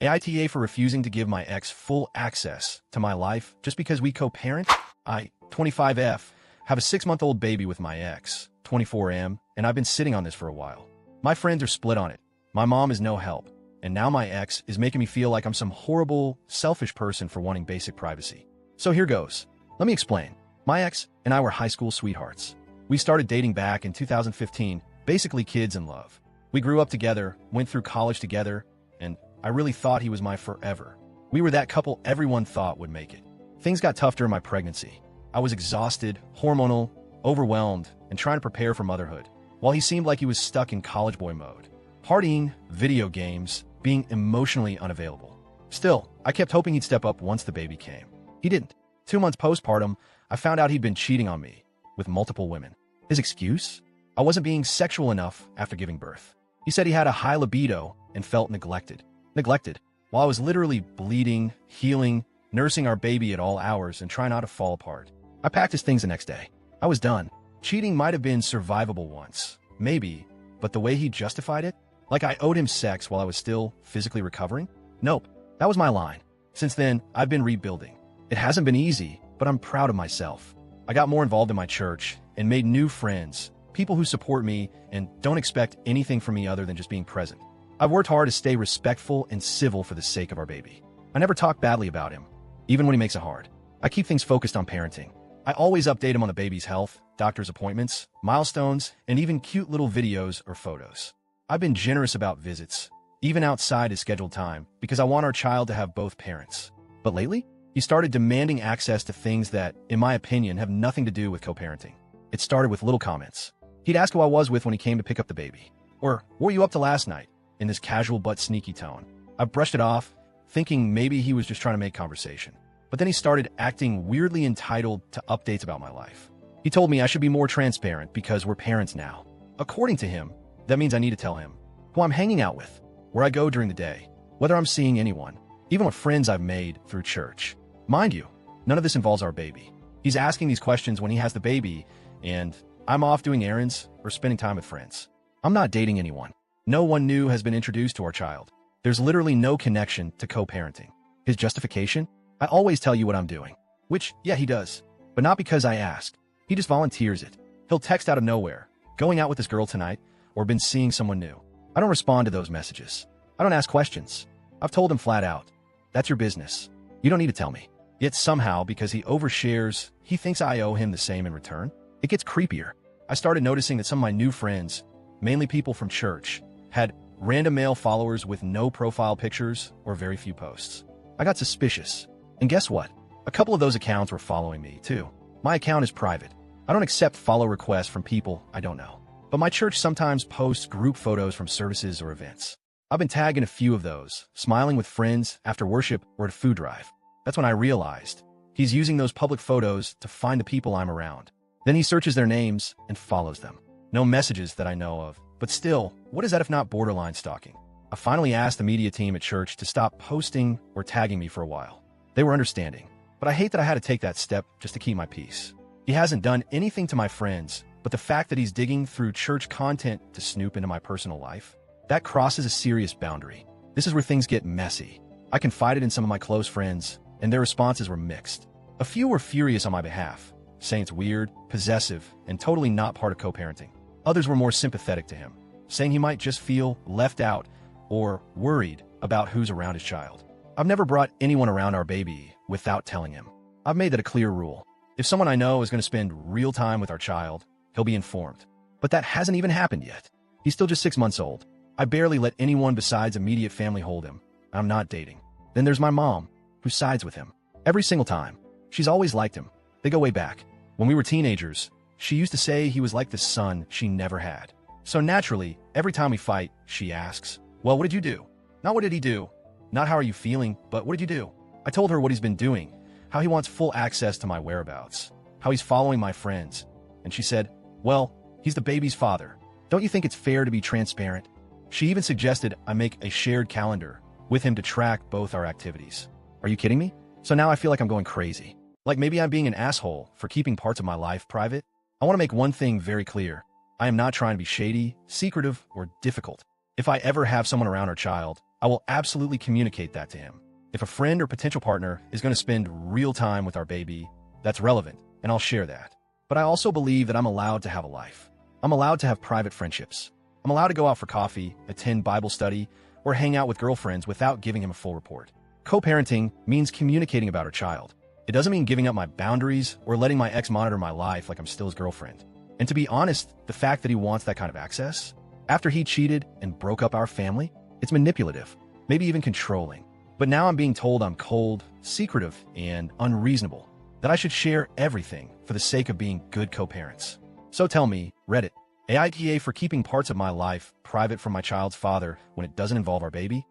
AITA for refusing to give my ex full access to my life just because we co-parent? I, 25F, have a 6-month-old baby with my ex, 24M, and I've been sitting on this for a while. My friends are split on it. My mom is no help. And now my ex is making me feel like I'm some horrible, selfish person for wanting basic privacy. So here goes. Let me explain. My ex and I were high school sweethearts. We started dating back in 2015, basically kids in love. We grew up together, went through college together, and I really thought he was my forever. We were that couple everyone thought would make it. Things got tough during my pregnancy. I was exhausted, hormonal, overwhelmed, and trying to prepare for motherhood, while he seemed like he was stuck in college boy mode. Partying, video games, being emotionally unavailable. Still, I kept hoping he'd step up once the baby came. He didn't. 2 months postpartum, I found out he'd been cheating on me with multiple women. His excuse? I wasn't being sexual enough after giving birth. He said he had a high libido and felt neglected. Neglected, while I was literally bleeding, healing, nursing our baby at all hours and trying not to fall apart. I packed his things the next day. I was done. Cheating might have been survivable once, maybe, but the way he justified it? Like I owed him sex while I was still physically recovering? Nope, that was my line. Since then, I've been rebuilding. It hasn't been easy, but I'm proud of myself. I got more involved in my church and made new friends, people who support me and don't expect anything from me other than just being present. I've worked hard to stay respectful and civil for the sake of our baby. I never talk badly about him, even when he makes it hard. I keep things focused on parenting. I always update him on the baby's health, doctor's appointments, milestones, and even cute little videos or photos. I've been generous about visits, even outside his scheduled time, because I want our child to have both parents. But lately, he started demanding access to things that, in my opinion, have nothing to do with co-parenting. It started with little comments. He'd ask who I was with when he came to pick up the baby. Or, what were you up to last night? In this casual but sneaky tone. I brushed it off, thinking maybe he was just trying to make conversation. But then he started acting weirdly entitled to updates about my life. He told me I should be more transparent because we're parents now. According to him, that means I need to tell him who I'm hanging out with, where I go during the day, whether I'm seeing anyone, even what friends I've made through church. Mind you, none of this involves our baby. He's asking these questions when he has the baby, and I'm off doing errands or spending time with friends. I'm not dating anyone. No one new has been introduced to our child. There's literally no connection to co-parenting. His justification? I always tell you what I'm doing. Which, yeah, he does. But not because I ask. He just volunteers it. He'll text out of nowhere, going out with this girl tonight, or been seeing someone new. I don't respond to those messages. I don't ask questions. I've told him flat out, that's your business. You don't need to tell me. Yet somehow, because he overshares, he thinks I owe him the same in return. It gets creepier. I started noticing that some of my new friends, mainly people from church, had random male followers with no profile pictures or very few posts. I got suspicious. And guess what? A couple of those accounts were following me, too. My account is private. I don't accept follow requests from people I don't know. But my church sometimes posts group photos from services or events. I've been tagged in a few of those, smiling with friends after worship or at a food drive. That's when I realized he's using those public photos to find the people I'm around. Then he searches their names and follows them. No messages that I know of. But still, what is that if not borderline stalking? I finally asked the media team at church to stop posting or tagging me for a while. They were understanding. But I hate that I had to take that step just to keep my peace. He hasn't done anything to my friends, but the fact that he's digging through church content to snoop into my personal life, that crosses a serious boundary. This is where things get messy. I confided in some of my close friends, and their responses were mixed. A few were furious on my behalf, saying it's weird, possessive, and totally not part of co-parenting. Others were more sympathetic to him, saying he might just feel left out or worried about who's around his child. I've never brought anyone around our baby without telling him. I've made that a clear rule. If someone I know is going to spend real time with our child, he'll be informed. But that hasn't even happened yet. He's still just 6 months old. I barely let anyone besides immediate family hold him. I'm not dating. Then there's my mom, who sides with him. Every single time. She's always liked him. They go way back. When we were teenagers, she used to say he was like the son she never had. So naturally, every time we fight, she asks, well, what did you do? Not what did he do? Not how are you feeling, but what did you do? I told her what he's been doing, how he wants full access to my whereabouts, how he's following my friends. And she said, well, he's the baby's father. Don't you think it's fair to be transparent? She even suggested I make a shared calendar with him to track both our activities. Are you kidding me? So now I feel like I'm going crazy. Like maybe I'm being an asshole for keeping parts of my life private. I want to make one thing very clear. I am not trying to be shady, secretive, or difficult. If I ever have someone around our child, I I will absolutely communicate that to him. If a friend or potential partner is going to spend real time with our baby, that's relevant, and I'll share that. But I also believe that I'm allowed to have a life. I'm allowed to have private friendships. I'm allowed to go out for coffee, attend Bible study, or hang out with girlfriends without giving him a full report. Co-parenting means communicating about our child. It doesn't mean giving up my boundaries or letting my ex monitor my life like I'm still his girlfriend. And to be honest, the fact that he wants that kind of access, after he cheated and broke up our family, it's manipulative, maybe even controlling. But now I'm being told I'm cold, secretive, and unreasonable, that I should share everything for the sake of being good co-parents. So tell me, Reddit, AITA for keeping parts of my life private from my child's father when it doesn't involve our baby?